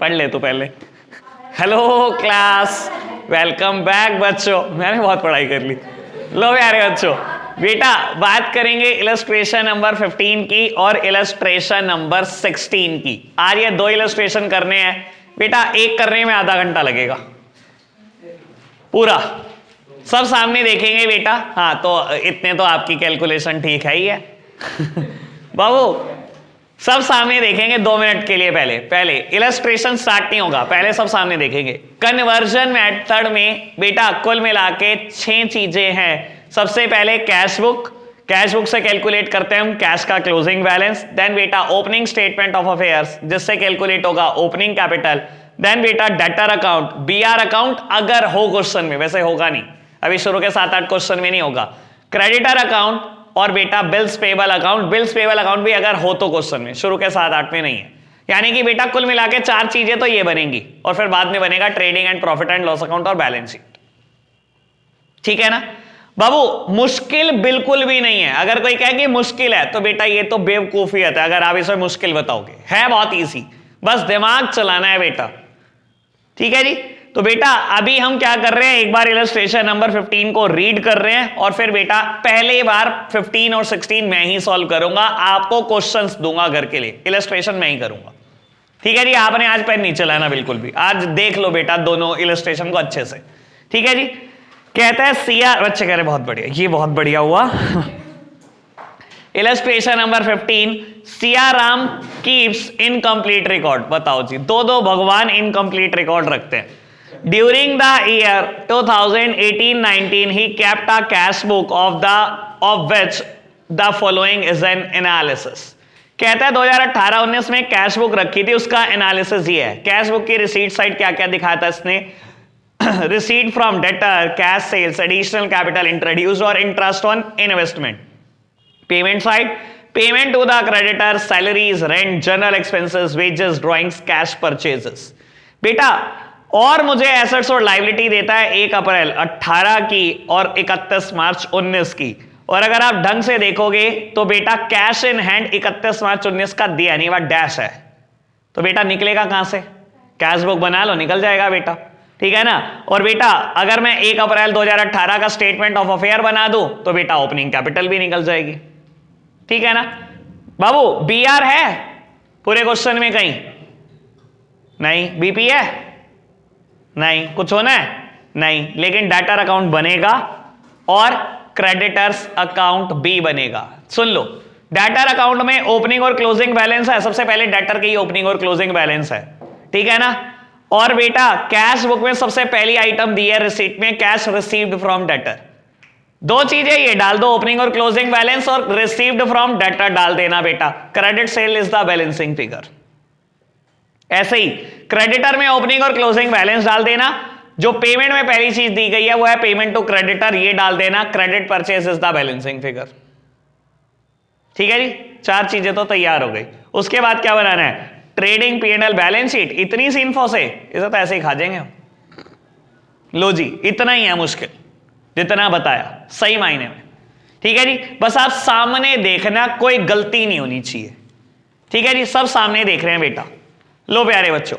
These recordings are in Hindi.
पढ़ ले तू पहले। हेलो क्लास, वेलकम बैक बच्चों। मैंने बहुत पढ़ाई कर ली। लो प्यारे बच्चों, बेटा बात करेंगे इलस्ट्रेशन नंबर 15 की और इलस्ट्रेशन नंबर 16 की। आज ये दो इलस्ट्रेशन करने हैं बेटा, एक करने में आधा घंटा लगेगा पूरा। सब सामने देखेंगे बेटा। हाँ तो इतने तो आपकी कैलकुलेशन ठीक है ही है बाबू, सब सामने देखेंगे 2 मिनट के लिए। पहले इलस्ट्रेशन स्टार्ट नहीं होगा, पहले सब सामने देखेंगे। कन्वर्जन मेथड में बेटा कुल मिला के 6 चीजें हैं। सबसे पहले कैश बुक से कैलकुलेट करते हैं हम कैश का क्लोजिंग बैलेंस। देन बेटा ओपनिंग स्टेटमेंट ऑफ अफेयर्स, जिससे कैलकुलेट होगा ओपनिंग कैपिटल। देन बेटा डेटर अकाउंट, बीआर अकाउंट अगर हो क्वेश्चन में, वैसे होगा नहीं, अभी शुरू के 7-8 क्वेश्चन में नहीं होगा। क्रेडिटर अकाउंट और बेटा बिल्स पेबल अकाउंट भी अगर हो तो क्वेश्चन में, शुरू के 7-8 में नहीं है। यानी कि बेटा कुल मिला के 4 चीजें तो ये बनेंगी और फिर बाद में बनेगा trading and profit and loss account और बैलेंस शीट। ठीक है ना बाबू, मुश्किल बिल्कुल भी नहीं है। अगर कोई कहे कि मुश्किल है तो बेटा ये तो बेवकूफियत है अगर आप इसे मुश्किल बताओगे। है बहुत इजी, बस दिमाग चलाना है बेटा। ठीक है जी। तो बेटा अभी हम क्या कर रहे हैं, एक बार इलस्ट्रेशन नंबर 15 को रीड कर रहे हैं और फिर बेटा पहले बार 15 और 16 मैं ही सॉल्व करूंगा। आपको क्वेश्चंस दूंगा घर के लिए, इलस्ट्रेशन मैं ही करूंगा। ठीक है जी। आपने आज पेन नहीं चलाना बिल्कुल भी, आज देख लो बेटा दोनों इलस्ट्रेशन को अच्छे से। ठीक है जी। कहता है सीआर, बच्चे कह रहे बहुत बढ़िया, ये बहुत बढ़िया हुआ illustration number 15, Siyaram keeps incomplete record. बताओ जी, दो भगवान इनकम्प्लीट रिकॉर्ड रखते हैं। During the year 2018-19 he kept a cash book of which the following is an analysis। कहता है 2018-19 में कैश बुक रखी थी, उसका एनालिसिस ये है। कैश बुक की रिसीट साइड क्या क्या दिखाया था इसने, receipt from debtor, cash sales, additional capital introduced और interest on investment. Payment side, payment to the creditor, salaries, rent, general expenses, wages, drawings, cash purchases. बेटा और मुझे एसेट्स और लायबिलिटी देता है 1 अप्रैल 18 की और 31 मार्च 19 की। और अगर आप ढंग से देखोगे तो बेटा कैश इन हैंड 31 मार्च 19 का दिया नहीं, वह डैश है। तो बेटा निकलेगा कहां से, कैश बुक बना लो, निकल जाएगा बेटा। ठीक है ना। और बेटा अगर मैं 1 अप्रैल 2018 का स्टेटमेंट ऑफ अफेयर बना दूं तो बेटा ओपनिंग कैपिटल भी निकल जाएगी। ठीक है ना बाबू। बीआर है पूरे क्वेश्चन में कहीं नहीं, बीपी है नहीं, कुछ होना है नहीं, लेकिन डेटर अकाउंट बनेगा और क्रेडिटर्स अकाउंट भी बनेगा। सुन लो, डेटर अकाउंट में ओपनिंग और क्लोजिंग बैलेंस है। सबसे पहले डेटर की ओपनिंग और क्लोजिंग बैलेंस है। ठीक है ना। और बेटा कैश बुक में सबसे पहली आइटम दी है रिसीट में, कैश रिसीव्ड फ्रॉम डेटर। 2 चीजें ये डाल दो, ओपनिंग और क्लोजिंग बैलेंस और रिसीव्ड फ्रॉम डेटर डाल देना बेटा। Credit sale is the balancing figure. ऐसे ही क्रेडिटर में ओपनिंग और क्लोजिंग बैलेंस डाल देना। जो पेमेंट में पहली चीज दी गई है वो है पेमेंट टू क्रेडिटर, ये डाल देना। Credit purchase is the balancing figure. ठीक है जी। 4 चीजें तो तैयार हो गई। उसके बाद क्या बनाना है, ट्रेडिंग P&L बैलेंस शीट। इतनी सी इन्फो से इसे तो ऐसे ही खा जाएंगे हम। लो जी, इतना ही है मुश्किल जितना बताया, सही मायने में। ठीक है जी। बस आप सामने देखना, कोई गलती नहीं होनी चाहिए। ठीक है जी। सब सामने देख रहे हैं बेटा। लो प्यारे बच्चों,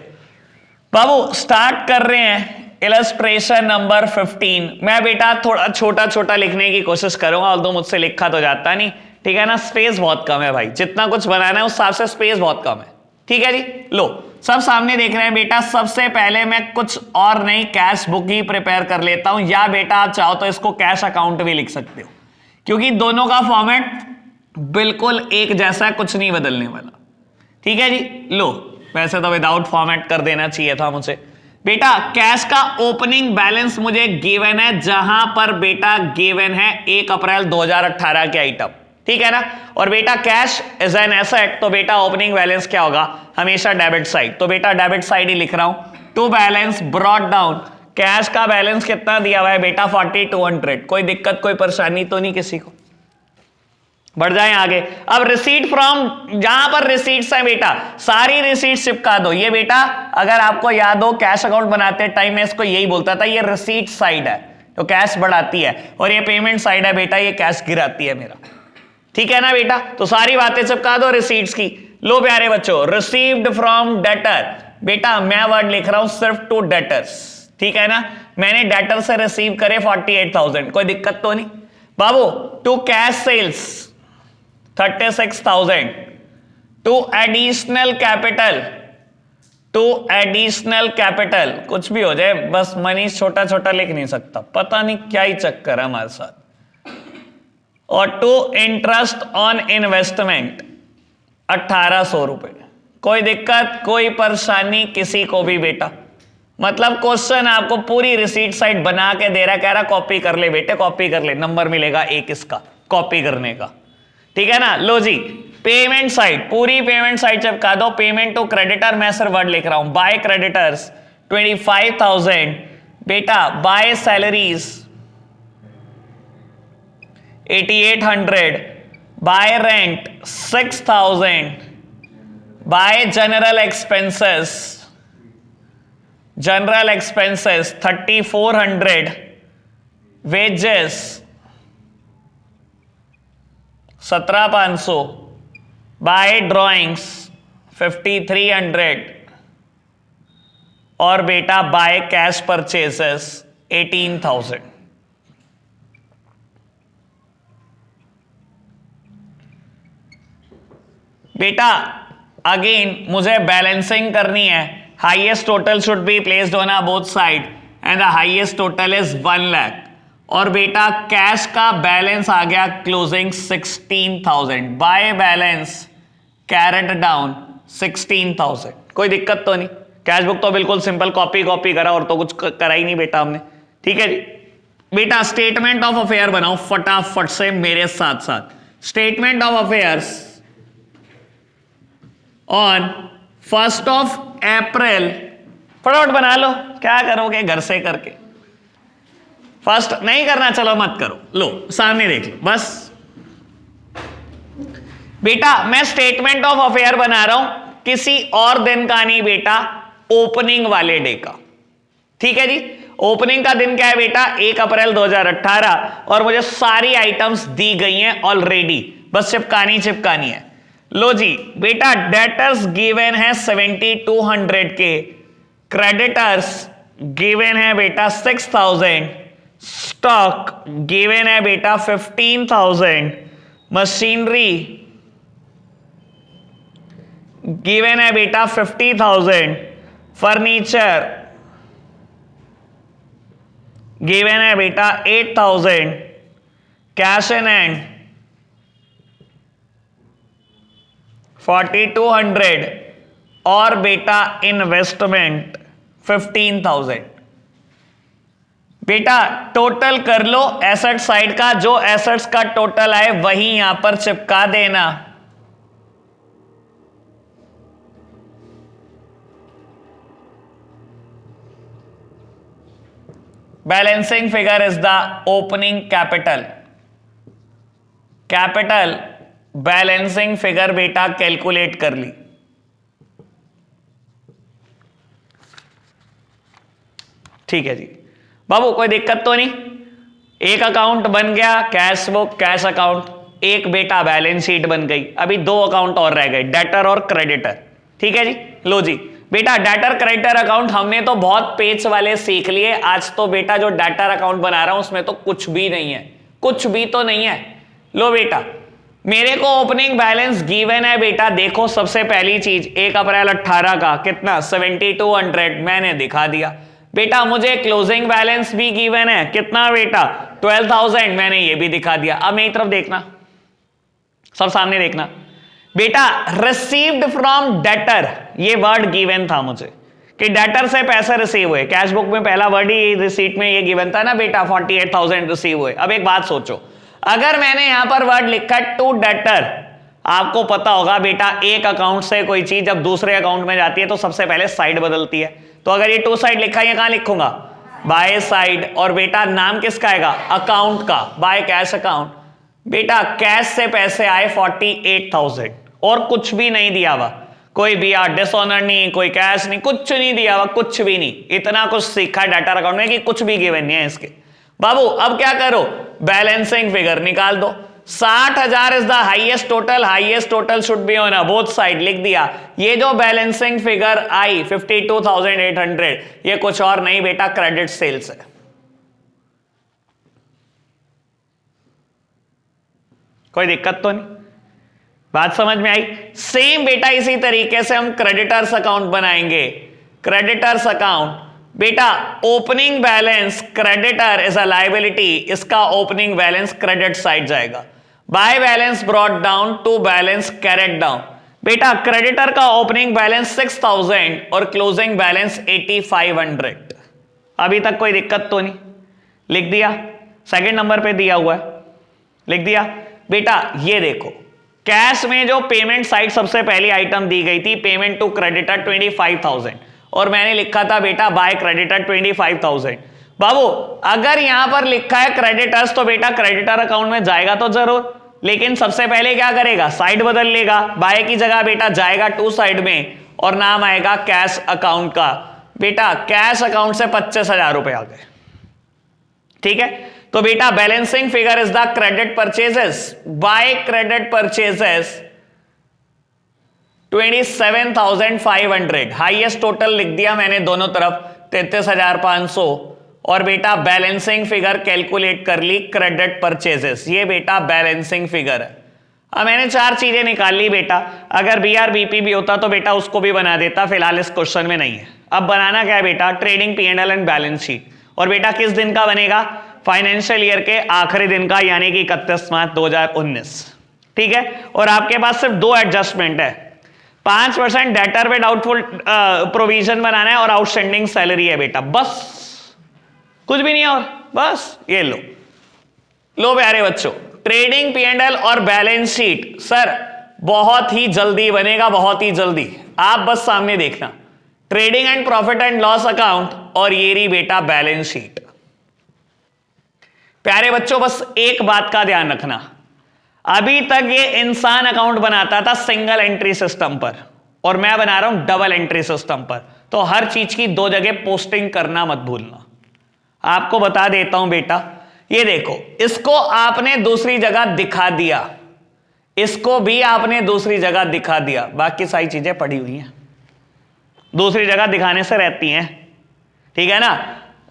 बाबू स्टार्ट कर रहे हैं इलस्ट्रेशन नंबर 15। मैं बेटा थोड़ा छोटा छोटा लिखने की कोशिश करूंगा, ऑल्दो मुझसे लिखा तो जाता नहीं। ठीक है ना, स्पेस बहुत कम है भाई, जितना कुछ बनाना है उस हिसाब से स्पेस बहुत कम है। ठीक है जी। लो सब सामने देख रहे हैं बेटा। सबसे पहले मैं कुछ और नहीं, कैश बुक ही प्रिपेयर कर लेता हूं, या बेटा आप चाहो तो इसको कैश अकाउंट भी लिख सकते हो, क्योंकि दोनों का फॉर्मेट बिल्कुल एक जैसा है, कुछ नहीं बदलने वाला। ठीक है जी। लो वैसे तो विदाउट फॉर्मेट कर देना चाहिए था मुझे। बेटा कैश का ओपनिंग बैलेंस मुझे गिवन है, जहां पर बेटा गिवन है 1 अप्रैल 2018 के आइटम। ठीक है ना। और बेटा कैश इज एन एसेट, तो बेटा ओपनिंग बैलेंस क्या होगा, हमेशा डेबिट साइड। तो बेटा डेबिट साइड ही लिख रहा हूं। To balance brought down, cash का बैलेंस कितना दिया हुआ है बेटा 4200। कोई दिक्कत कोई परेशानी तो नहीं किसी को। बढ़ जाए आगे। अब रिसीट फ्रॉम, जहां पर रिसीट्स है बेटा सारी रिसीट चिपका दो। ये बेटा अगर आपको याद हो कैश अकाउंट बनाते टाइम में इसको यही बोलता था, ये रिसीट साइड है तो कैश बढ़ाती है, और ये पेमेंट साइड है बेटा, ये कैश गिराती है मेरा। ठीक है ना बेटा। तो सारी बातें चिपका दो रिसीट्स की। लो प्यारे बच्चों, रिसीव्ड फ्रॉम डेटर, बेटा मैं वर्ड लिख रहा हूं सिर्फ टू डेटर्स, ठीक है ना, मैंने डेटर से रिसीव करे 48,000, कोई दिक्कत तो नहीं बाबू। To cash sales 36,000, to additional capital, to additional capital, कुछ भी हो जाए बस मनीष छोटा छोटा लिख नहीं सकता, पता नहीं क्या ही चक्कर है हमारे साथ। और टू इंटरेस्ट ऑन इन्वेस्टमेंट 1800 रुपए, कोई दिक्कत कोई परेशानी किसी को भी बेटा। मतलब क्वेश्चन आपको पूरी रिसीट साइट बना के दे रहा, कह रहा कॉपी कर ले बेटे, कॉपी कर ले, नंबर मिलेगा एक इसका कॉपी करने का, ठीक है ना। लो जी, पेमेंट साइड, पूरी पेमेंट साइड चिपका दो। पेमेंट टू क्रेडिटर, मैं सिर्फ वर्ड लिख रहा हूं, बाय क्रेडिटर्स 25,000, बेटा by salaries 8800, by rent 6,000, by general expenses 3,400, wages 17,500, by drawings 5,300 और बेटा बाय कैश परचेसेस 18,000। बेटा अगेन मुझे बैलेंसिंग करनी है, highest total should be placed on both side and the highest total is 1 lakh. और बेटा कैश का बैलेंस आ गया closing 16,000, by balance carried down 16,000, कोई दिक्कत तो नहीं। कैश बुक तो बिल्कुल सिंपल कॉपी करा और तो कुछ करा ही नहीं बेटा हमने, ठीक है जी। बेटा स्टेटमेंट ऑफ अफेयर बनाओ फटाफट से मेरे साथ साथ। स्टेटमेंट ऑफ अफेयर्स ऑन 1 अप्रैल, फटाफट बना लो, क्या करोगे घर से करके, फर्स्ट नहीं करना चलो मत करो, लो सामने देख लो बस। बेटा मैं स्टेटमेंट ऑफ अफेयर बना रहा हूं किसी और दिन का नहीं बेटा, ओपनिंग वाले डे का, ठीक है जी। ओपनिंग का दिन क्या है बेटा, 1 अप्रैल 2018, और मुझे सारी आइटम्स दी गई हैं ऑलरेडी, बस चिपकानी है। लो जी बेटा डेटर्स गिवन है 7,200 के, क्रेडिटर्स गिवन है बेटा 6,000, स्टॉक गिवन है बेटा 15,000, मशीनरी गिवन है बेटा 50,000, फर्नीचर गिवन है बेटा 8,000, कैश इन हैंड 4,200 और बेटा इन्वेस्टमेंट 15,000। बेटा टोटल कर लो एसेट साइड का, जो एसेट्स का टोटल आए वही यहां पर चिपका देना। Balancing figure is the opening capital balancing figure बेटा कैलकुलेट कर ली। ठीक है जी बाबू, कोई दिक्कत तो नहीं। एक अकाउंट बन गया कैश बुक कैश अकाउंट, एक बेटा बैलेंस शीट बन गई, अभी 2 अकाउंट और रह गए, डेटर और क्रेडिटर। ठीक है जी, लो जी बेटा डेटर क्रेडिटर अकाउंट हमने तो बहुत पेज वाले सीख लिए, आज तो बेटा जो डेटर अकाउंट बना रहा हूं उसमें तो कुछ भी नहीं है, कुछ भी तो नहीं है। लो बेटा मेरे को ओपनिंग बैलेंस गिवन है बेटा, देखो सबसे पहली चीज 1 अप्रैल 18 का कितना 7,200 मैंने दिखा दिया। बेटा मुझे क्लोजिंग बैलेंस भी गिवन है कितना बेटा 12,000, मैंने ये भी दिखा दिया। अब मेरी तरफ देखना, सब सामने देखना। बेटा रिसीव्ड फ्रॉम डेटर, ये वर्ड गिवन था मुझे कि डेटर से पैसे रिसीव हुए, कैश बुक में पहला वर्ड ही रिसीट में ये गिवन था ना बेटा 48,000 रिसीव हुए। अब एक बात सोचो, अगर मैंने यहां पर वर्ड लिखा टू डेटर, आपको पता होगा बेटा एक अकाउंट से कोई चीज जब दूसरे अकाउंट में जाती है तो सबसे पहले साइड बदलती है, तो अगर ये टू साइड लिखा है कहां लिखूंगा बाय साइड, और बेटा नाम किसका आएगा अकाउंट का, बाय कैश अकाउंट। बेटा कैश से पैसे आए 48,000 और कुछ भी नहीं दिया हुआ, कोई भी डिसऑनर नहीं, कोई कैश नहीं, कुछ नहीं दिया हुआ, कुछ भी नहीं। इतना कुछ सीखा डेटर अकाउंट में कि कुछ भी गिवन नहीं है इसके। बाबू अब क्या करो, बैलेंसिंग फिगर निकाल दो। 60,000 is the highest total should be on both side, लिख दिया। ये जो बैलेंसिंग फिगर आई 52,800, ये कुछ और नहीं बेटा, क्रेडिट सेल्स है। कोई दिक्कत तो नहीं, बात समझ में आई? सेम बेटा इसी तरीके से हम क्रेडिटर्स अकाउंट बनाएंगे। क्रेडिटर्स अकाउंट बेटा, opening balance creditor is a liability, इसका ओपनिंग बैलेंस क्रेडिट साइड जाएगा। By balance brought down to balance carried down. बेटा क्रेडिटर का ओपनिंग बैलेंस 6,000 और क्लोजिंग बैलेंस 8,500। अभी तक कोई दिक्कत तो नहीं, लिख दिया। सेकंड नंबर पे दिया हुआ है, लिख दिया। बेटा ये देखो, कैश में जो पेमेंट साइड सबसे पहली आइटम दी गई थी, पेमेंट टू क्रेडिटर 25,000, और मैंने लिखा था बेटा बाय क्रेडिटर 25,000। बाबू अगर यहां पर लिखा है क्रेडिटर्स तो बेटा क्रेडिटर अकाउंट में जाएगा तो जरूर, लेकिन सबसे पहले क्या करेगा, साइड बदल लेगा। बाय की जगह बेटा जाएगा टू साइड में और नाम आएगा कैश अकाउंट का। बेटा कैश अकाउंट से 25,000 रुपए आ गए, ठीक है। तो बेटा balancing figure is the credit purchases, by credit purchases 27,500, highest total लिख दिया मैंने दोनों तरफ 33,500, और बेटा बैलेंसिंग फिगर कैलकुलेट कर ली क्रेडिट परचेजेस, ये बेटा बैलेंसिंग फिगर है। अब मैंने चार चीजें निकाल ली बेटा, अगर BRBP भी होता तो बेटा उसको भी बना देता, फिलहाल इस क्वेश्चन में नहीं है। अब बनाना क्या है बेटा, trading P&L and balance sheet, और बेटा किस दिन का बनेगा, फाइनेंशियल ईयर के आखिरी दिन का, यानी कि 31 मार्च 2019, ठीक है। और आपके पास सिर्फ दो एडजस्टमेंट है, 5% डेटर पे डाउटफुल प्रोविजन बनाना है और आउटस्टैंडिंग सैलरी है बेटा, बस कुछ भी नहीं है। और बस ये लो प्यारे बच्चों, ट्रेडिंग P&L और बैलेंस शीट सर बहुत ही जल्दी बनेगा, बहुत ही जल्दी, आप बस सामने देखना। Trading and profit and loss account और ये रही बेटा बैलेंस शीट। प्यारे बच्चों बस एक बात का ध्यान रखना, अभी तक ये इंसान अकाउंट बनाता था सिंगल एंट्री सिस्टम पर, और मैं बना रहा हूं डबल एंट्री सिस्टम पर, तो हर चीज की दो जगह पोस्टिंग करना मत भूलना। आपको बता देता हूं बेटा, ये देखो, इसको आपने दूसरी जगह दिखा दिया, इसको भी आपने दूसरी जगह दिखा दिया, बाकी सारी चीजें पड़ी हुई हैं, दूसरी जगह दिखाने से रहती हैं, ठीक है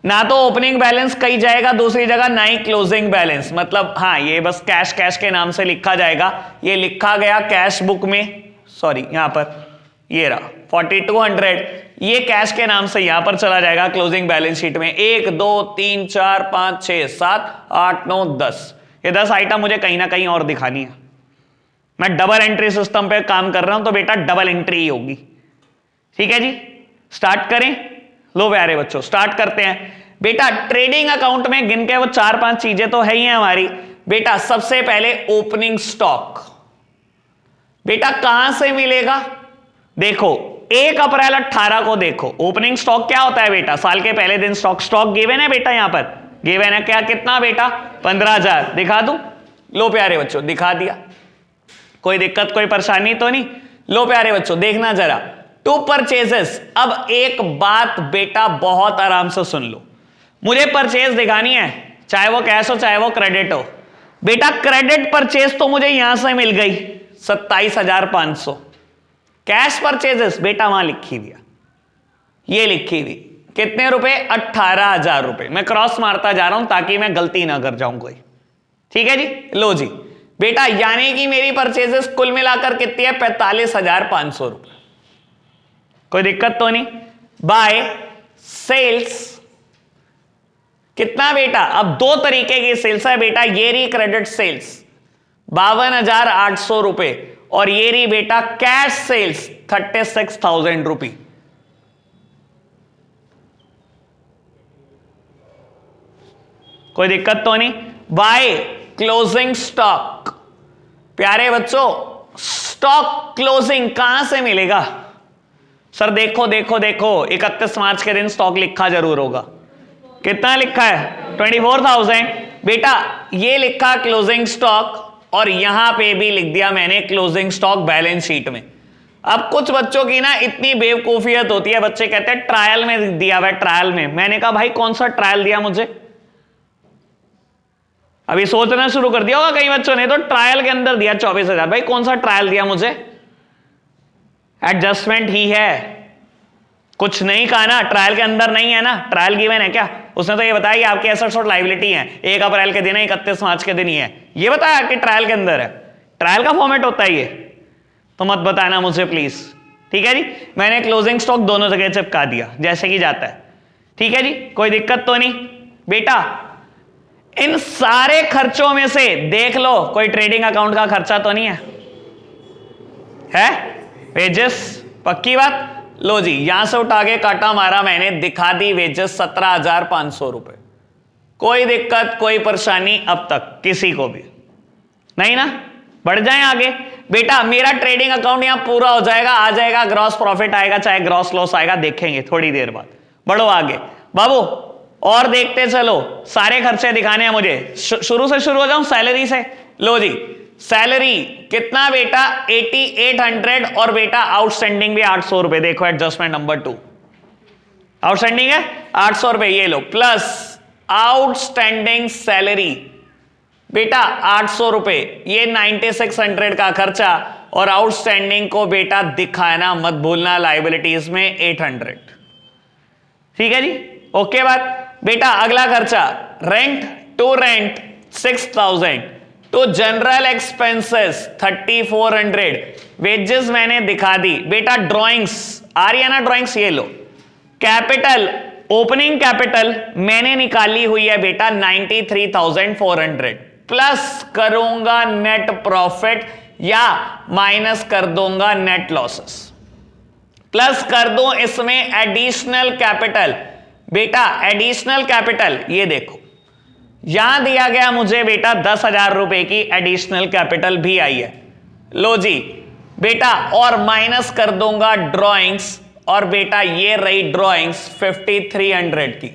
ना तो ओपनिंग बैलेंस कहीं जाएगा दूसरी जगह, ना ही क्लोजिंग बैलेंस। मतलब हाँ, ये बस कैश कैश के नाम से लिखा जाएगा, ये लिखा गया कैश बुक में, सॉरी यहां पर ये रहा 4200, ये कैश के नाम से यहां पर चला जाएगा क्लोजिंग बैलेंस शीट में। 1 2 3 4 5 6 7 8 9 10, ये 10 आइटम मुझे कहीं ना कहीं और दिखानी है। मैं डबल एंट्री सिस्टम पे काम कर रहा हूं तो बेटा डबल एंट्री ही होगी, ठीक है जी। स्टार्ट करें, लो प्यारे बच्चों स्टार्ट करते हैं। बेटा ट्रेडिंग अकाउंट में गिन के वो 4-5 चीजें तो है ही हैं हमारी। बेटा सबसे पहले ओपनिंग स्टॉक, बेटा कहां से मिलेगा, देखो 1 अप्रैल 18 को देखो ओपनिंग स्टॉक क्या होता है बेटा, साल के पहले दिन स्टॉक गिवन है बेटा, यहां पर गिवन है क्या, कितना बेटा 15,000, दिखा दूं, लो प्यारे बच्चों दिखा दिया, कोई दिक्कत कोई परेशानी तो नहीं। लो प्यारे बच्चों देखना जरा, टू परचेजेस। अब एक बात बेटा बहुत आराम से सुन लो, मुझे परचेज दिखानी है, चाहे वो कैश हो चाहे वो क्रेडिट हो। बेटा क्रेडिट परचेज तो मुझे यहां से मिल गई 27,500, कैश परचेजेस बेटा वहां लिखी दिया, ये लिखी हुई कितने रुपए, 18,000 रुपए। मैं क्रॉस मारता जा रहा हूं ताकि मैं गलती ना कर जाऊं कोई, ठीक है जी। लो जी बेटा, यानी कि मेरी परचेजेस कुल मिलाकर कितनी है, 45,500 रुपए, कोई दिक्कत तो नहीं। बाय सेल्स कितना बेटा, अब दो तरीके की सेल्स है बेटा, ये रही क्रेडिट सेल्स 52,800 रुपए, और ये रही बेटा कैश सेल्स 36,000 रुपए। कोई दिक्कत तो नहीं। बाय क्लोजिंग स्टॉक, प्यारे बच्चों स्टॉक क्लोजिंग कहां से मिलेगा, सर देखो देखो देखो 31 मार्च के दिन स्टॉक लिखा जरूर होगा, कितना लिखा है 24,000। बेटा ये लिखा क्लोजिंग स्टॉक, और यहां पे भी लिख दिया मैंने क्लोजिंग स्टॉक बैलेंस शीट में। अब कुछ बच्चों की ना इतनी बेवकूफियत होती है, बच्चे कहते हैं ट्रायल में दिया हुआ है, ट्रायल में। मैंने कहा भाई कौन सा ट्रायल दिया मुझे, अभी सोचना शुरू कर दिया होगा कई बच्चों ने, तो ट्रायल के अंदर दिया 24,000। भाई कौन सा ट्रायल दिया मुझे? एडजस्टमेंट ही है, कुछ नहीं कहा ना, ट्रायल के अंदर नहीं है ना, ट्रायल गिवन है क्या? उसने तो ये बताया कि आपकी एसेट्स और लायबिलिटी है 1 अप्रैल के दिन है, 31 मार्च के दिन ही है, ये बताया कि ट्रायल के अंदर है। ट्रायल का फॉर्मेट होता है ये, तो मत बताना मुझे प्लीज, ठीक है जी। मैंने क्लोजिंग स्टॉक दोनों जगह चिपका दिया जैसे कि जाता है, ठीक है जी, कोई दिक्कत तो नहीं। बेटा इन सारे खर्चों में से देख लो कोई ट्रेडिंग अकाउंट का खर्चा तो नहीं है? वेजेस, पक्की बात। लो जी, यहां से उठा के काटा मारा मैंने, दिखा दी वेजेस 17,500 रुपए। कोई दिक्कत कोई परेशानी अब तक किसी को भी नहीं ना? बढ़ जाए आगे। बेटा मेरा ट्रेडिंग अकाउंट यहां पूरा हो जाएगा, आ जाएगा, ग्रॉस प्रॉफिट आएगा चाहे ग्रॉस लॉस आएगा, देखेंगे थोड़ी देर बाद। बढ़ो आगे बाबू, और देखते चलो, सारे खर्चे दिखाने हैं मुझे। शुरू से शुरू हो जाऊं, सैलरी से। लो जी, सैलरी कितना बेटा? 8800, और बेटा आउटस्टैंडिंग भी 800 रुपए। देखो एडजस्टमेंट नंबर 2, आउटस्टैंडिंग है 800 रुपए, ये लो, प्लस आउटस्टैंडिंग सैलरी बेटा 800 रुपए, ये 9600 का खर्चा, और आउटस्टैंडिंग को बेटा दिखाना मत भूलना लायबिलिटीज में 800। ठीक है जी, ओके बात। बेटा अगला खर्चा, rent, to rent 6000, to general expenses 3400, wages मैंने दिखा दी। बेटा ड्राइंग्स आ रही है ना, ड्राइंग्स ये लो। कैपिटल, ओपनिंग कैपिटल मैंने निकाली हुई है बेटा 93,400, प्लस करूंगा नेट प्रॉफिट या माइनस कर दूंगा नेट लॉसेस, प्लस कर दो इसमें एडिशनल कैपिटल। बेटा एडिशनल कैपिटल ये देखो, यहां दिया गया मुझे बेटा 10,000 रुपए की एडिशनल कैपिटल भी आई है। लो जी बेटा, और माइनस कर दूंगा ड्राइंग्स, और बेटा ये रही ड्राइंग्स 5300 की,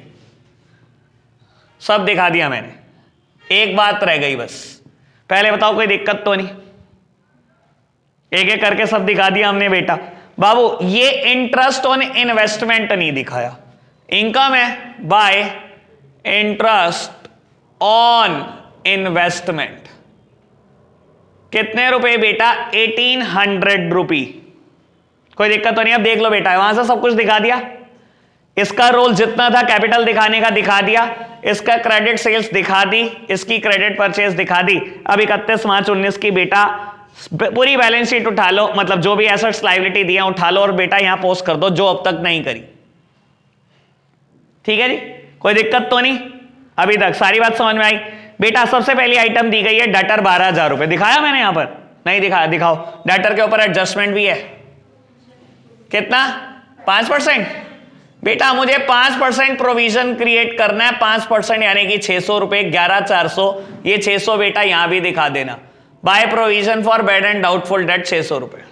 सब दिखा दिया मैंने। एक बात रह गई बस, पहले बताओ कोई दिक्कत तो नहीं? एक एक करके सब दिखा दिया हमने बेटा। बाबू ये इंटरेस्ट ऑन इन्वेस्टमेंट नहीं दिखाया, इनकम है बाय इंटरेस्ट ऑन इन्वेस्टमेंट। कितने रुपए बेटा? 1800 रुपी। कोई दिक्कत तो नहीं? अब देख लो बेटा, वहां से सब कुछ दिखा दिया। इसका रोल जितना था कैपिटल दिखाने का दिखा दिया, इसका क्रेडिट सेल्स दिखा दी, इसकी क्रेडिट परचेज दिखा दी। अब 31 मार्च 19 की बेटा पूरी बैलेंस शीट उठा लो, मतलब जो भी एसेट्स लायबिलिटी दिया उठा लो, और बेटा यहां पोस्ट कर दो जो अब तक नहीं करी। ठीक है जी, कोई दिक्कत तो नहीं? अभी तक सारी बात समझ में आई? बेटा सबसे पहली आइटम दी गई है डेटर 12,000 रुपए, दिखाया मैंने यहां पर? नहीं दिखाया, दिखाओ। डेटर के ऊपर एडजस्टमेंट भी है, कितना? 5%। बेटा मुझे 5% प्रोविजन क्रिएट करना है, 5% यानी कि 600 रुपए, 11,400, ये 600 बेटा यहां भी दिखा देना। By provision for bad and doubtful debt 600 रुपए।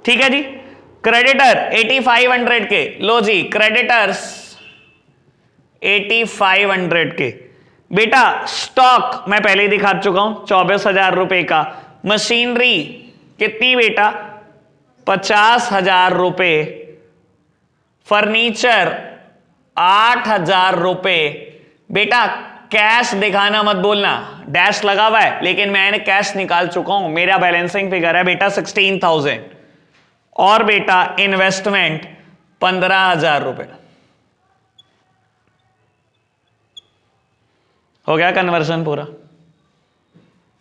ठीक है जी। क्रेडिटर 8500 के, लो जी क्रेडिटर्स 8500 के। बेटा स्टॉक मैं पहले ही दिखा चुका हूं 24,000 रुपए का। मशीनरी कितनी बेटा? 50,000 रुपए। फर्नीचर 8,000 रुपए। बेटा कैश दिखाना मत बोलना, डैश लगा हुआ है लेकिन मैंने कैश निकाल चुका हूं, मेरा बैलेंसिंग फिगर है बेटा 16,000। और बेटा इन्वेस्टमेंट 15,000 रुपए। हो गया कन्वर्जन पूरा?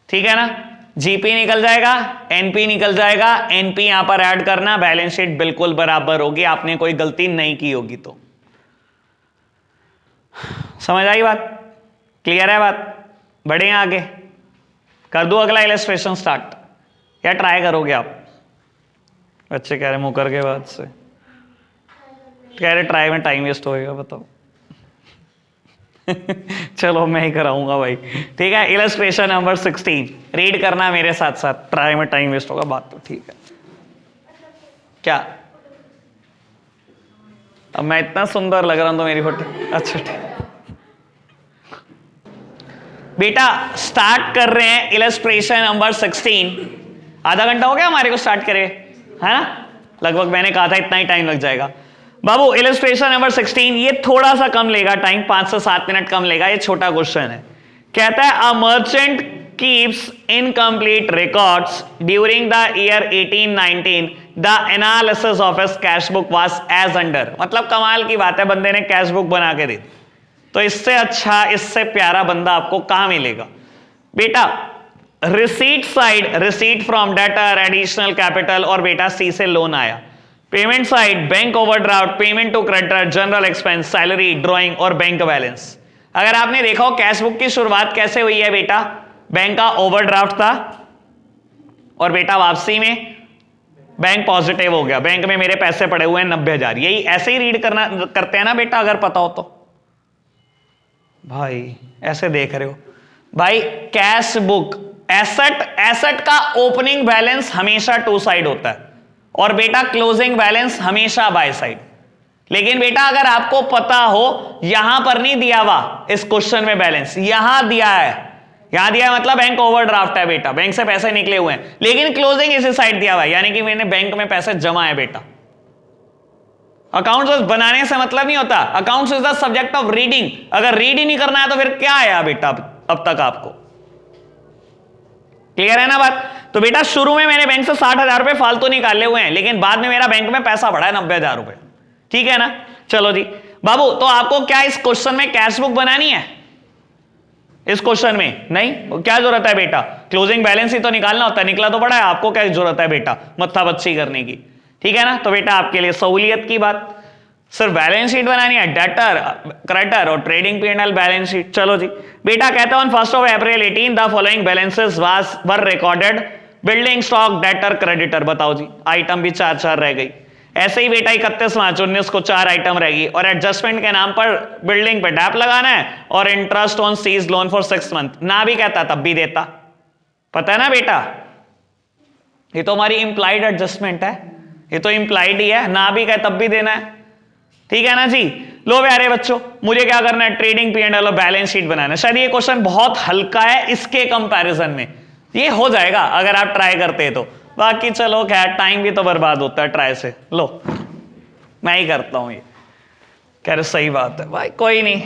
ठीक है ना? जीपी निकल जाएगा, एनपी निकल जाएगा, एनपी यहां पर ऐड करना, बैलेंस शीट बिल्कुल बराबर होगी, आपने कोई गलती नहीं की होगी तो। समझ आई बात? क्लियर है बात? बढ़े आगे, कर दो अगला इलस्ट्रेशन स्टार्ट या ट्राई करोगे आप? बच्चे कह रहे मुंह करके बाद से कह रहे ट्राई में टाइम वेस्ट होएगा, बताओ। चलो मैं ही कराऊंगा भाई, ठीक है। इलस्ट्रेशन नंबर 16 रीड करना मेरे साथ साथ, ट्राई में टाइम वेस्ट होगा बात तो ठीक है। क्या अब मैं इतना सुंदर लग रहा हूं तो मेरी फोटो? अच्छा ठीक बेटा, स्टार्ट कर रहे हैं इलस्ट्रेशन नंबर 16। आधा घंटा हो गया हमारे को स्टार्ट करे, है ना? लगभग मैंने कहा था इतना ही टाइम लग जाएगा। बाबू इलस्ट्रेशन नंबर 16, ये थोड़ा सा कम लेगा टाइम, 5 से 7 मिनट कम लेगा, ये छोटा क्वेश्चन है। कहता है a merchant keeps incomplete records during the year 1819 the analysis of his cash book was as under. मतलब कमाल की बात है, बंदे ने कैश बुक बना के दी। तो इससे अच्छा, इससे प्यारा बंदा आपको कहां मिलेगा बेटा। Receipt side, receipt from debtor, additional capital, और बेटा सी से लोन आया। Payment side, bank overdraft, payment to creditor, general expense, salary, drawing और बैंक बैलेंस। अगर आपने देखा हो कैश बुक की शुरुआत कैसे हुई है बेटा, बैंक का ओवरड्राफ्ट था और बेटा वापसी में बैंक पॉजिटिव हो गया, बैंक में मेरे पैसे पड़े हुए हैं 90,000। यही ऐसे ही रीड करते हैं ना बेटा, अगर पता हो तो। भाई ऐसे देख रहे हो भाई, कैश बुक एसेट का ओपनिंग बैलेंस हमेशा टू साइड होता है और बेटा क्लोजिंग बैलेंस हमेशा बाय साइड। लेकिन बेटा अगर आपको पता हो, यहां पर नहीं दिया हुआ इस क्वेश्चन में बैलेंस, यहां दिया है, यहां दिया है मतलब बैंक ओवरड्राफ्ट है बेटा, बैंक से पैसे निकले हुए हैं, लेकिन क्लोजिंग इसी साइड दिया हुआ है, यानी कि मैंने बैंक में पैसे जमा है बेटा। अकाउंट्स बनाने से मतलब नहीं होता, accounts is the subject of reading. अगर रीड ही नहीं करना है तो फिर क्या आया बेटा अब तक आपको? क्लियर है ना बात? तो बेटा शुरू में मैंने बैंक से 60,000 रुपए फालतू निकाले हुए हैं, लेकिन बाद में मेरा बैंक में पैसा बढ़ा है 90,000 रुपए। ठीक है ना? चलो जी बाबू, तो आपको क्या इस क्वेश्चन में कैश बुक बनानी है? इस क्वेश्चन में नहीं, क्या जरूरत है बेटा, क्लोजिंग बैलेंस ही तो निकालना होता है, निकला तो बड़ा है, आपको क्या जरूरत है बेटा मत्था बच्ची करने की। ठीक है ना? तो बेटा आपके लिए सहूलियत की बात, सिर्फ बैलेंस शीट बनानी है, डेटर, क्रेडिटर और ट्रेडिंग P&L बैलेंस शीट। चलो जी बेटा, कहता है on 1 April 18 the following balances were recorded, building stock, debtor, creditor. बताओ जी, आइटम भी 4-4 रह गई। ऐसे ही बेटा 31 मार्च 19 को 4 आइटम रहेगी और एडजस्टमेंट के नाम पर बिल्डिंग पे डैप लगाना है और interest on C's loan for 6 month. ना भी कहता तब भी देता, पता है ना बेटा, ये तो हमारी इंप्लाइड एडजस्टमेंट है, ये तो इंप्लाइड ही है, ना भी कहे तब भी देना है। ठीक है ना जी? लो प्यारे बच्चों, मुझे क्या करना है, ट्रेडिंग P&L और बैलेंस शीट बनाना है। शायद ये क्वेश्चन बहुत हल्का है इसके कंपैरिजन में, ये हो जाएगा अगर आप ट्राई करते हैं तो। बाकी चलो खैर, टाइम भी तो बर्बाद होता है ट्राई से। लो मैं ही करता हूं ये, कह रहे सही बात है भाई, कोई नहीं,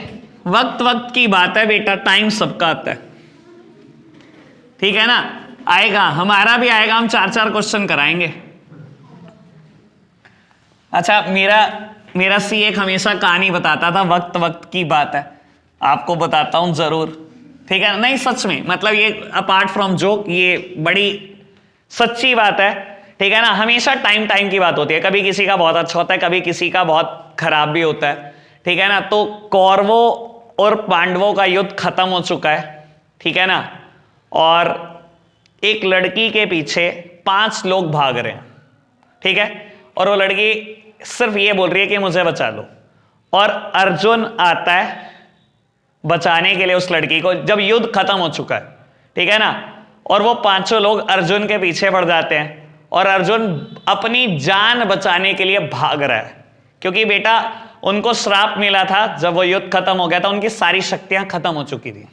वक्त वक्त की बात है बेटा, टाइम सबका आता है। ठीक है ना? आएगा, हमारा भी आएगा, हम 4-4 क्वेश्चन कराएंगे। अच्छा, मेरा C1 हमेशा कहानी बताता था, वक्त वक्त की बात है, आपको बताता हूं जरूर। ठीक है? नहीं सच में, मतलब ये अपार्ट फ्रॉम जोक, ये बड़ी सच्ची बात है। ठीक है ना? हमेशा टाइम की बात होती है, कभी किसी का बहुत अच्छा होता है, कभी किसी का बहुत खराब भी होता है। ठीक है ना? तो कौरवों और पांडवों का युद्ध खत्म हो चुका है। ठीक है ना? और एक लड़की के पीछे 5 लोग भाग रहे हैं। ठीक है? और वो लड़की सिर्फ ये बोल रही है कि मुझे बचा लो, और अर्जुन आता है बचाने के लिए उस लड़की को, जब युद्ध खत्म हो चुका है। ठीक है ना? और वो 5 लोग अर्जुन के पीछे पड़ जाते हैं और अर्जुन अपनी जान बचाने के लिए भाग रहा है, क्योंकि बेटा उनको श्राप मिला था, जब वो युद्ध खत्म हो गया था उनकी सारी शक्तियां खत्म हो चुकी थी।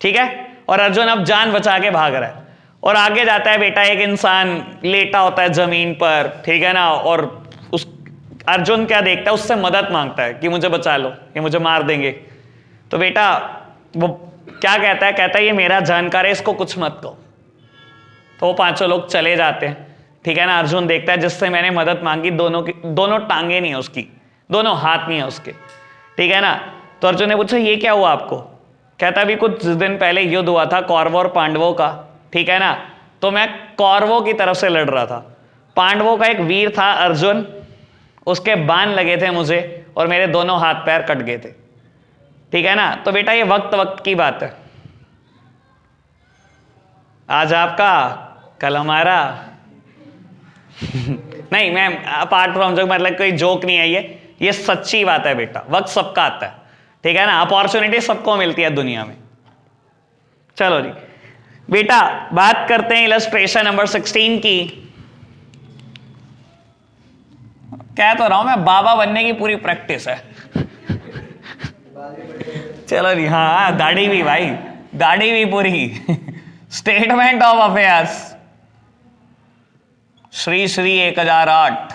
ठीक है? और अर्जुन अब जान बचा के भाग रहा है और आगे जाता है बेटा, एक इंसान लेटा होता है जमीन पर। ठीक है ना? और उस अर्जुन क्या देखता है, उससे मदद मांगता है कि मुझे बचा लो, ये मुझे मार देंगे। तो बेटा वो क्या कहता है, कहता है ये मेरा जानकार है, इसको कुछ मत कहो। तो वो 5 लोग चले जाते हैं। ठीक है ना? अर्जुन देखता है जिससे मैंने मदद मांगी, दोनों टांगे नहीं है उसकी, दोनों हाथ नहीं है उसके। ठीक है ना? तो अर्जुन ने पूछा ये क्या हुआ आपको? कहता अभी कुछ दिन पहले युद्ध हुआ था कौरवों और पांडवों का। ठीक है ना? तो मैं कौरवों की तरफ से लड़ रहा था, पांडवों का एक वीर था अर्जुन, उसके बाण लगे थे मुझे और मेरे दोनों हाथ पैर कट गए थे। ठीक है ना? तो बेटा ये वक्त वक्त की बात है, आज आपका कल हमारा। नहीं, मैं अपार्ट फ्रॉम जोक, मतलब कोई जोक नहीं है ये सच्ची बात है बेटा, वक्त सबका आता है। ठीक है ना? अपॉर्चुनिटी सबको मिलती है दुनिया में। चलो जी बेटा, बात करते हैं इलस्ट्रेशन नंबर 16 की। कह तो रहा हूं मैं, बाबा बनने की पूरी प्रैक्टिस है। चलो जी, हाँ दाढ़ी भी भाई, दाढ़ी भी पूरी। Statement of affairs Shri 1008।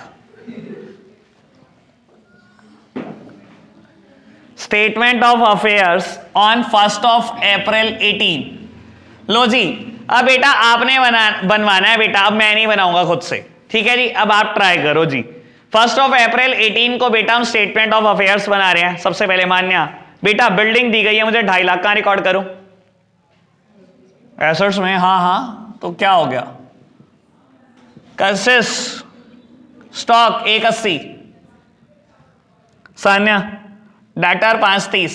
Statement of affairs on 1 अप्रैल 18। लो जी, अब बेटा आपने बनवाना है बेटा, अब मैं नहीं बनाऊंगा खुद से, ठीक है जी। अब आप ट्राई करो जी। 1 अप्रैल 18 को बेटा हम स्टेटमेंट ऑफ अफेयर्स बना रहे हैं। सबसे पहले मान्या बेटा, बिल्डिंग दी गई है मुझे 2.5 लाख, का रिकॉर्ड करूं एसेट्स में? हाँ, तो क्या हो गया? कंसिस stock 180, Sanya debtor 530,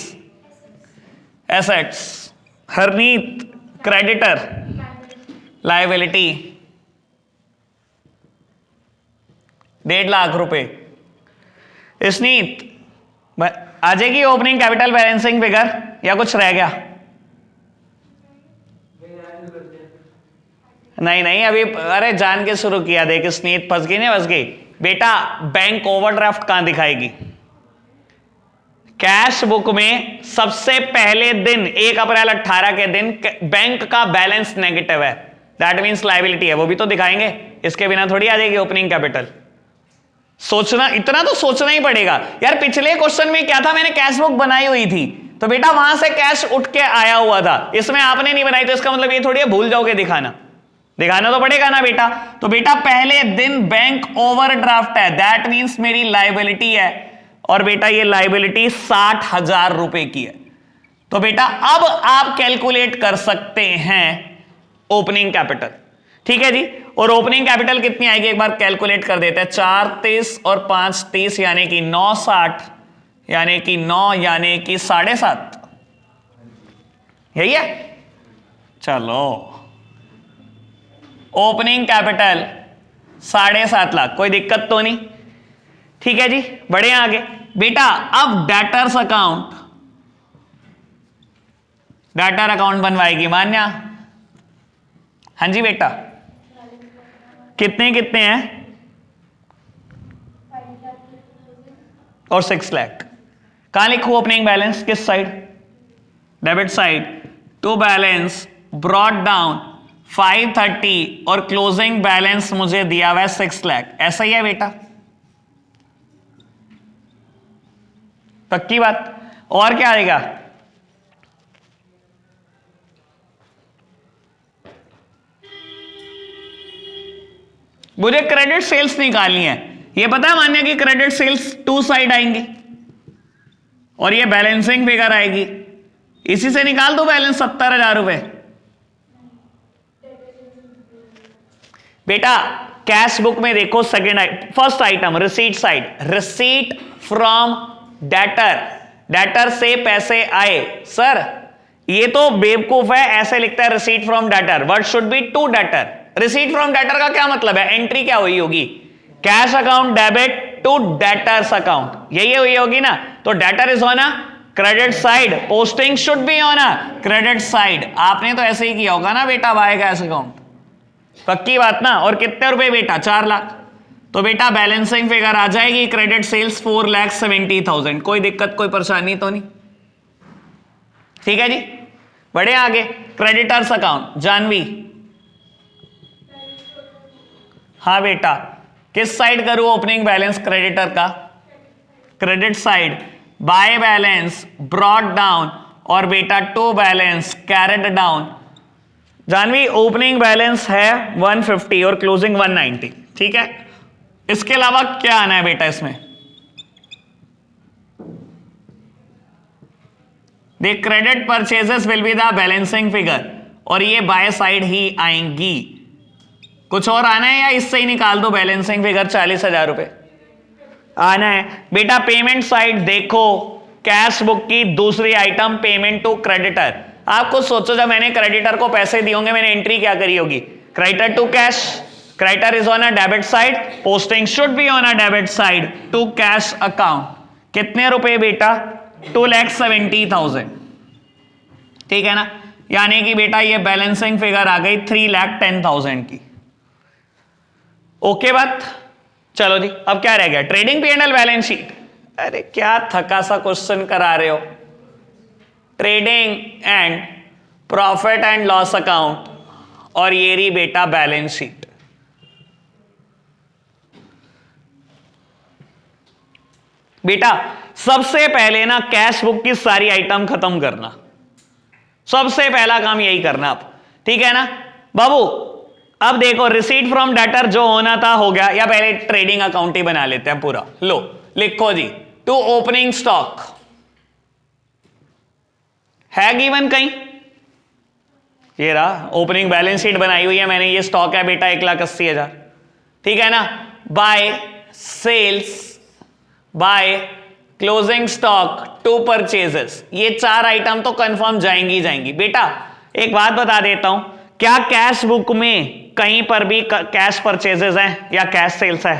assets Harneet creditor liability 1.5 lakh रुपए। स्नीत आ जाएगी ओपनिंग कैपिटल बैलेंसिंग फिगर या कुछ रह गया? नहीं अभी, अरे जान के शुरू किया, देख स्नीत फंस गई, नहीं फंस गई बेटा। बैंक ओवरड्राफ्ट कहां दिखाएगी? कैश बुक में सबसे पहले दिन 1 अप्रैल 18 के दिन बैंक का बैलेंस नेगेटिव है, दैट मींस लायबिलिटी है, वो भी तो दिखाएंगे, इसके बिना थोड़ी आ जाएगी ओपनिंग कैपिटल। सोचना, इतना तो सोचना ही पड़ेगा यार। पिछले क्वेश्चन में क्या था, मैंने कैश बुक बनाई हुई थी तो बेटा वहां से कैश उठ के आया हुआ था, इसमें आपने नहीं बनाई, तो इसका मतलब ये थोड़ी है भूल जाओगे दिखाना तो पड़ेगा ना बेटा। तो बेटा पहले दिन बैंक ओवरड्राफ्ट है, दैट मींस मेरी लायबिलिटी है, और बेटा ये लायबिलिटी 60,000 रुपए की है। तो बेटा अब आप कैलकुलेट कर सकते हैं ओपनिंग कैपिटल, ठीक है जी। और ओपनिंग कैपिटल कितनी आएगी एक बार कैलकुलेट कर देते हैं। 4 30 और 5 30 यानी कि 9 60 यानी कि 9 यानी कि 7.5, यही है। चलो ओपनिंग कैपिटल 7.5 लाख, कोई दिक्कत तो नहीं, ठीक है जी। बढ़े आगे बेटा। अब डेटर्स अकाउंट, डेटर अकाउंट बनवाएगी मान्या। हाँ जी बेटा, कितने कितने हैं? और 6 लाख। कहां लिखूं ओपनिंग बैलेंस? किस साइड? Debit side. To balance brought down 530 और क्लोजिंग बैलेंस मुझे दिया हुआ है 6 लाख, ऐसा ही है बेटा, पक्की बात। और क्या आएगा? मुझे क्रेडिट सेल्स निकालनी है, ये पता है मान्य कि क्रेडिट सेल्स 2 साइड आएंगी और ये बैलेंसिंग फिगर आएगी, इसी से निकाल दो बैलेंस 70,000 रुपए। बेटा कैश बुक में देखो first item receipt side, receipt from debtor, debtor से पैसे आए। सर ये तो बेवकूफ है, ऐसे लिखता है receipt from debtor, word should be to debtor. Receipt from debtor का क्या मतलब है? एंट्री क्या हुई होगी? Cash account debit to debtors account, यही हुई होगी ना। तो debtor is on a credit side, posting should be on a credit side. आपने तो ऐसे ही किया होगा ना बेटा बाय कैश अकाउंट, पक्की बात ना। और कितने रुपए बेटा? 4 लाख। तो बेटा बैलेंसिंग फिगर आ जाएगी क्रेडिट सेल्स 4,70,000, कोई दिक्कत कोई परेशानी तो नहीं, ठीक है जी। बढ़े आगे। Creditors account Janvi. हाँ बेटा, किस साइड करूं ओपनिंग बैलेंस क्रेडिटर का? Credit side. By balance brought down और बेटा to balance carried down. Janvi opening balance है 150 और क्लोजिंग 190, ठीक है। इसके अलावा क्या आना है बेटा इसमें? The credit purchases will be the balancing figure, और ये बाय साइड ही आएंगी। कुछ और आना है या इससे ही निकाल दो बैलेंसिंग फिगर 40,000 रुपए आना है? बेटा पेमेंट साइड देखो, कैश बुक की दूसरी आइटम पेमेंट टू क्रेडिटर। आप कुछ सोचो, जब मैंने क्रेडिटर को पैसे दिए होंगे मैंने एंट्री क्या करी होगी? Creditor to cash, creditor is on a debit side, posting should be on a debit side to cash account. कितने रुपए बेटा? 2,70,000, ठीक है ना। यानी कि बेटा ये बैलेंसिंग फिगर आ गई 3,10,000 की। ओके बात। चलो जी, अब क्या रह गया? Trading P&L balance sheet. अरे क्या थका सा क्वेश्चन करा रहे हो। Trading and profit and loss account, और ये रही बेटा बैलेंस शीट। बेटा सबसे पहले ना कैश बुक की सारी आइटम खत्म करना, सबसे पहला काम यही करना आप, ठीक है ना बाबू। अब देखो रिसीट फ्रॉम डेटर जो होना था हो गया, या पहले ट्रेडिंग अकाउंट ही बना लेते हैं पूरा। लो लिखो जी, टू ओपनिंग स्टॉक है गिवन कहीं, ये रहा ओपनिंग बैलेंस शीट बनाई हुई है मैंने, ये स्टॉक है बेटा 1,80,000, ठीक है ना। By sales, by closing stock, to purchases, ये 4 आइटम तो कंफर्म जाएंगी जाएंगी। बेटा एक बात बता देता हूं, क्या कैश बुक में कहीं पर भी कैश परचेजेस हैं या कैश सेल्स है?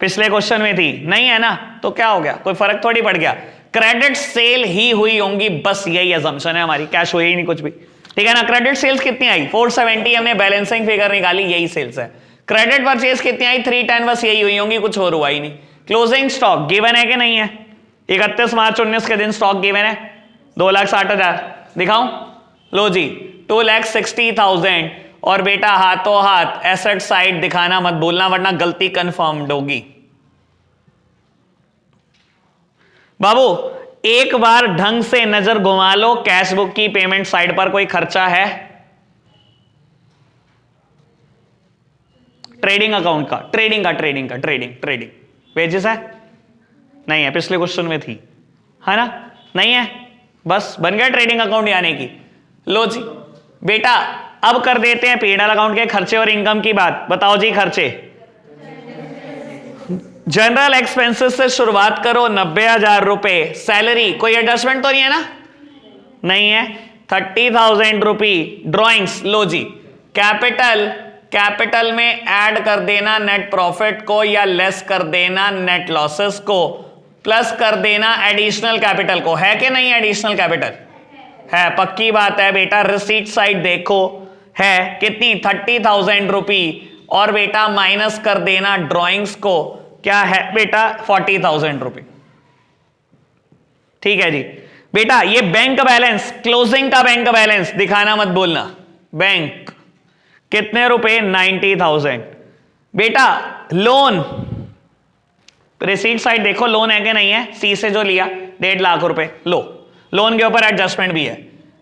पिछले क्वेश्चन में थी नहीं है ना, तो क्या हो गया, कोई फर्क थोड़ी पड़ गया, क्रेडिट सेल ही हुई होंगी, बस यही अजम्पशन है हमारी, कैश हुई ही नहीं कुछ भी, ठीक है ना। क्रेडिट सेल्स कितनी आई 470, हमने बैलेंसिंग फिगर निकाली, यही सेल्स है। क्रेडिट परचेज कितनी आई 310, बस यही हुई होंगी, कुछ और हुआ ही नहीं। क्लोजिंग स्टॉक गिवन है कि नहीं है? 31 मार्च 19 के दिन स्टॉक गिवन है 2,60,000, दिखाऊं? लो जी 2,60,000, और बेटा हाथों हाथ एसेट साइड दिखाना मत भूलना वरना गलती कंफर्म्ड होगी। बाबू एक बार ढंग से नजर घुमा लो, कैश बुक की पेमेंट साइड पर कोई खर्चा है? ट्रेडिंग अकाउंट का, ट्रेडिंग वेजेस है? नहीं है, पिछले क्वेश्चन में थी, है ना? नहीं है, बस बन गया ट्रेडिंग अकाउंट यानी कि। लो जी बेटा अब कर देते हैं P&L अकाउंट के खर्चे और इनकम की बात। बताओ जी खर्चे, जनरल एक्सपेंसेस से शुरुआत करो, 90,000 रुपए। सैलरी कोई एडजस्टमेंट तो नहीं है ना? नहीं है। 30,000 रुपी ड्रॉइंग्स। लो जी कैपिटल में ऐड कर देना नेट प्रॉफिट को या लेस कर देना नेट लॉसेस को, प्लस कर देना एडिशनल कैपिटल को। है कि नहीं एडिशनल कैपिटल? है, पक्की बात है बेटा। रिसीट साइड देखो है कितनी 30,000 रुपी, और बेटा माइनस कर देना ड्रॉइंग्स को, क्या है बेटा 40,000 रुपी, ठीक है जी। बेटा ये बैंक बैलेंस, क्लोजिंग का बैंक बैलेंस दिखाना मत बोलना। बैंक कितने रुपए 90,000। बेटा लोन, रिसीट साइड देखो लोन है कि नहीं है, सी से जो लिया 1.5 लाख रुपए, लो लोन के ऊपर एडजस्टमेंट भी है।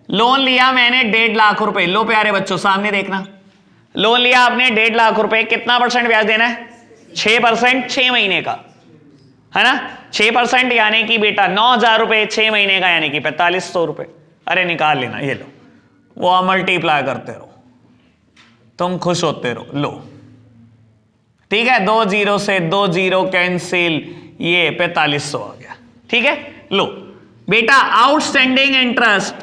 लोन लिया मैंने 1.5 लाख रुपए, लो प्यारे बच्चों सामने देखना, लोन लिया आपने 1.5 लाख रुपए, कितना परसेंट ब्याज देना है? 6%, 6 महीने का, है ना? 6% यानी कि बेटा 9,000 रुपए, 6 महीने का यानी कि 4,500 रुपए। अरे निकाल लेना, ये लो, वो मल्टीप्लाई करते रहो, तुम खुश होते रहो। लो ठीक है, 2 जीरो से 2 जीरो कैंसिल, ये 4,500 आ गया, ठीक है। लो बेटा आउटस्टैंडिंग इंटरेस्ट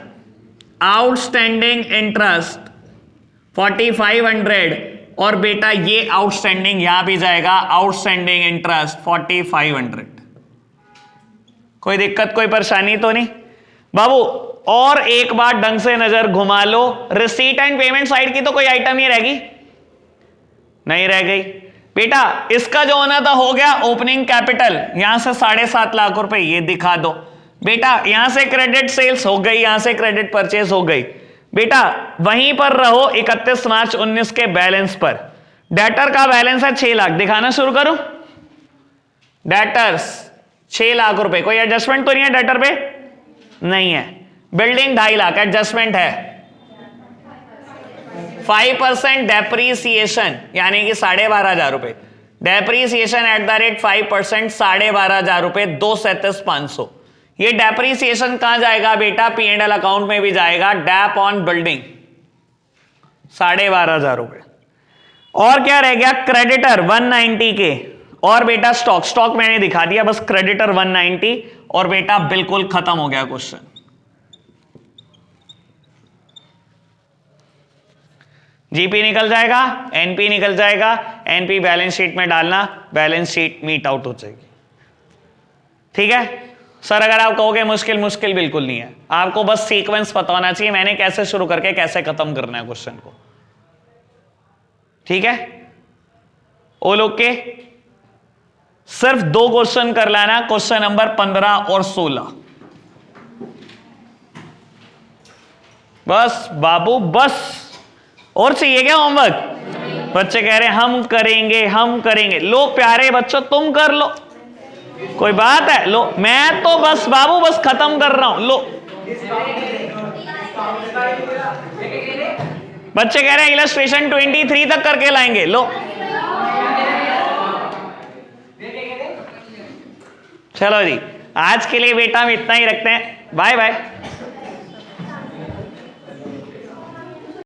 4,500, और बेटा ये आउटस्टैंडिंग यहां भी जाएगा, आउटस्टैंडिंग इंटरेस्ट 4,500। कोई दिक्कत कोई परेशानी तो नहीं बाबू? और एक बार ढंग से नजर घुमा लो, रिसीट एंड पेमेंट साइड की तो कोई आइटम ही रहेगी नहीं, रह गई बेटा। इसका जो होना था हो गया। ओपनिंग कैपिटल यहां से 7.5 लाख रुपए, ये दिखा दो बेटा। यहां से क्रेडिट सेल्स हो गई, यहां से क्रेडिट परचेज हो गई बेटा। वहीं पर रहो 31 मार्च 19 के बैलेंस पर। डेटर का बैलेंस है 6 लाख, दिखाना शुरू करूं। डेटर्स 6 लाख रुपए, कोई एडजस्टमेंट तो नहीं है डेटर पे? नहीं है। बिल्डिंग 2.5 लाख, एडजस्टमेंट है 5% डेप्रीसिएशन यानी कि 12,500 रुपए। डेप्रीसिएशन एट द रेट 5%, 12,500 रुपए, 2,37,500। ये डेप्रीसिएशन कहां जाएगा बेटा? P&L अकाउंट में भी जाएगा, डैप ऑन बिल्डिंग 12,500 रुपए। और क्या रह गया? क्रेडिटर 190 के, और बेटा स्टॉक मैंने दिखा दिया, बस क्रेडिटर 190, और बेटा बिल्कुल खत्म हो गया क्वेश्चन। जीपी निकल जाएगा, एनपी निकल जाएगा, एनपी बैलेंस शीट में डालना, बैलेंस शीट मीट आउट हो जाएगी, ठीक है। सर अगर आप कहोगे मुश्किल बिल्कुल नहीं है, आपको बस सीक्वेंस पता होना चाहिए, मैंने कैसे शुरू करके कैसे खत्म करना है क्वेश्चन को, ठीक है। All okay. सिर्फ 2 क्वेश्चन कर लाना, क्वेश्चन नंबर 15 और 16, बस बाबू बस। और चाहिए क्या होमवर्क? बच्चे कह रहे हैं हम करेंगे। लो प्यारे बच्चों तुम कर लो, कोई बात है? लो मैं तो बस बाबू बस खत्म कर रहा हूं। लो बच्चे कह रहे हैं इलस्ट्रेशन 23 तक करके लाएंगे। लो चलो जी, आज के लिए बेटा हम इतना ही रखते हैं। Bye bye.